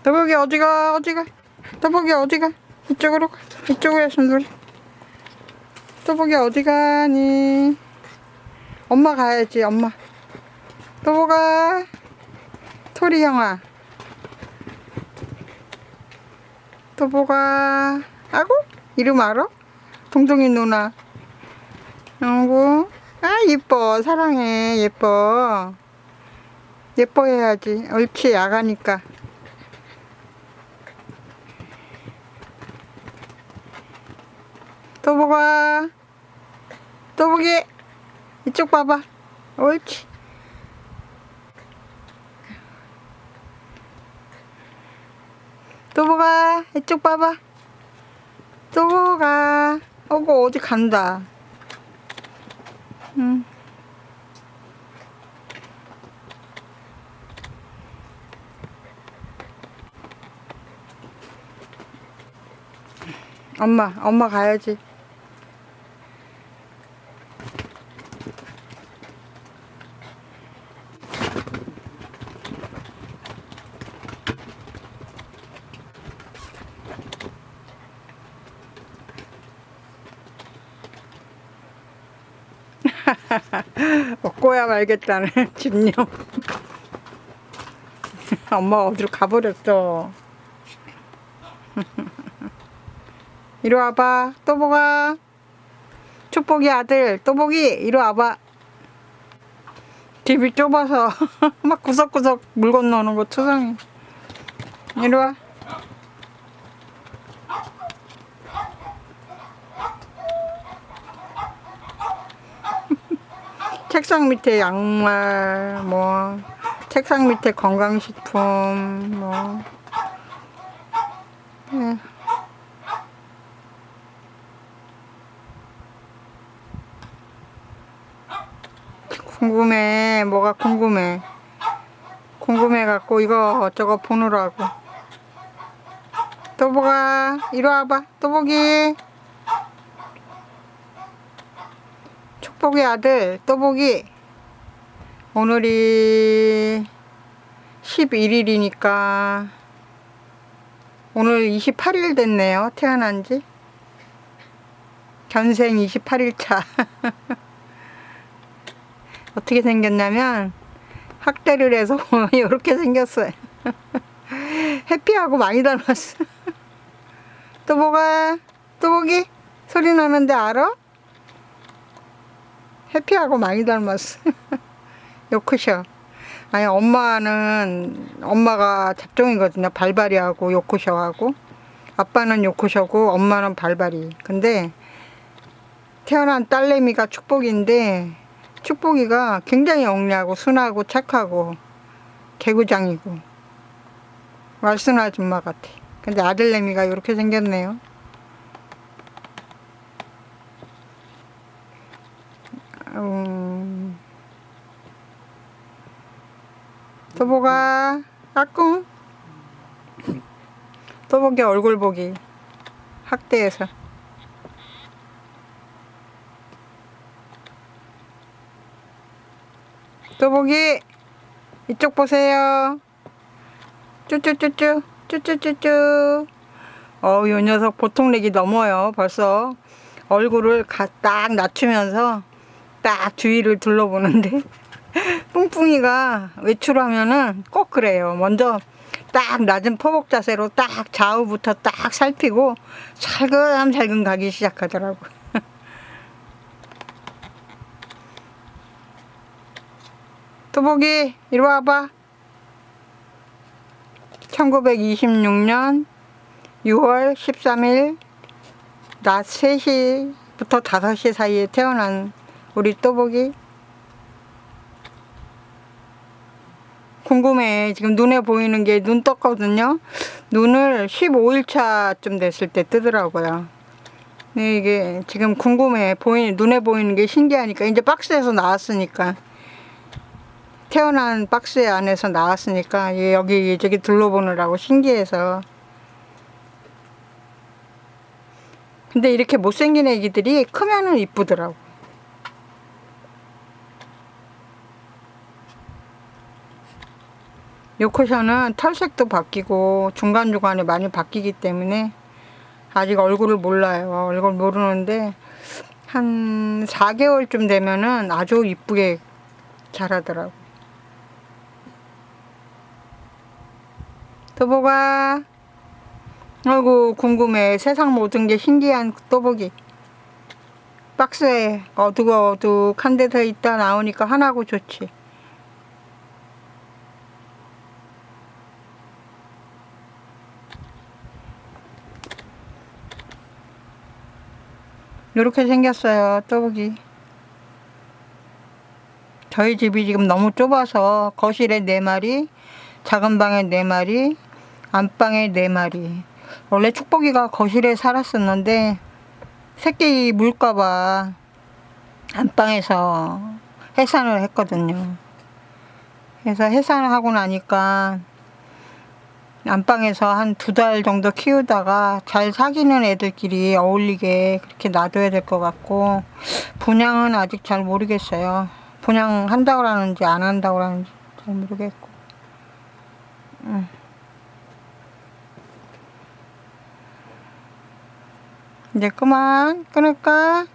더보기 어디가 어디가 더보기 어디가 이쪽으로 가 이쪽으로 손놀이 더보기 어디 가니 엄마 가야지 엄마 더보가 토리 형아 더보가 아고 이름 알아? 동동이 누나 아이고 아 예뻐 사랑해 예뻐 예뻐해야지 옳지 야가니까 더보가 더보기 이쪽 봐봐 옳지 더보가 이쪽 봐봐 더보가 어구 어디 간다 응. 엄마 가야지 먹고야 말겠다는 집념 엄마가 어디로 가버렸어 이리 와봐 또보가 축복이 아들 또보기 이리 와봐 집이 좁아서 막 구석구석 물 건너는 거 투성이 이리 와 책상 밑에 양말 뭐 책상 밑에 건강식품 뭐 네. 궁금해 뭐가 궁금해 궁금해갖고 이거 저거 보느라고 또보가 이리 와봐 또보기 축복의 아들 또보기 오늘이 11일이니까 오늘 28일 됐네요 태어난지 견생 28일차 어떻게 생겼냐면 학대를 해서 이렇게 생겼어요 해피하고 많이 닮았어 또보가 또보기 소리 나는데 알아? 해피하고 많이 닮았어 요크셔 아니 엄마가 잡종이거든요 발바리하고 요크셔하고 아빠는 요크셔고 엄마는 발바리 근데 태어난 딸내미가 축복인데 축복이가 굉장히 영리하고 순하고 착하고 개구장이고 말순 아줌마 같아 근데 아들내미가 이렇게 생겼네요 또보가 까꿍 또보기 얼굴 보기 학대해서 또보기 이쪽 보세요 쭈쭈쭈쭈 쭈쭈쭈쭈 요 녀석 보통 렉이 넘어요 벌써 얼굴을 딱 낮추면서 딱 주위를 둘러보는데 뿡뿡이가 외출하면은 꼭 그래요 먼저 딱 낮은 포복 자세로 딱 좌우부터 딱 살피고 살금살금 가기 시작하더라고 또보기 이리 와봐 1926년 6월 13일 낮 3시부터 5시 사이에 태어난 우리 또보기 궁금해 지금 눈에 보이는 게 눈 떴거든요 눈을 15일차쯤 됐을 때 뜨더라고요 근데 이게 지금 궁금해 눈에 보이는 게 신기하니까 이제 박스에서 나왔으니까 태어난 박스 안에서 나왔으니까 얘 여기 저기 둘러보느라고 신기해서 근데 이렇게 못생긴 애기들이 크면은 이쁘더라고 요코샤는 털색도 바뀌고 중간중간에 많이 바뀌기 때문에 아직 얼굴을 몰라요. 얼굴 모르는데 한 4개월쯤 되면은 아주 이쁘게 자라더라고. 또보가 아이고 궁금해. 세상 모든 게 신기한 또보기. 박스에 어둑어둑한 데서 있다 나오니까 하나고 좋지. 이렇게 생겼어요. 또보기. 저희 집이 지금 너무 좁아서 거실에 4마리, 작은 방에 4마리, 안방에 4마리. 원래 축복이가 거실에 살았었는데 새끼 물까봐 안방에서 해산을 했거든요. 그래서 해산을 하고 나니까 안방에서 한 2달 정도 키우다가 잘 사귀는 애들끼리 어울리게 그렇게 놔둬야 될 것 같고, 분양은 아직 잘 모르겠어요. 분양한다고 하는지 안 한다고 하는지 잘 모르겠고. 이제 그만 끊을까?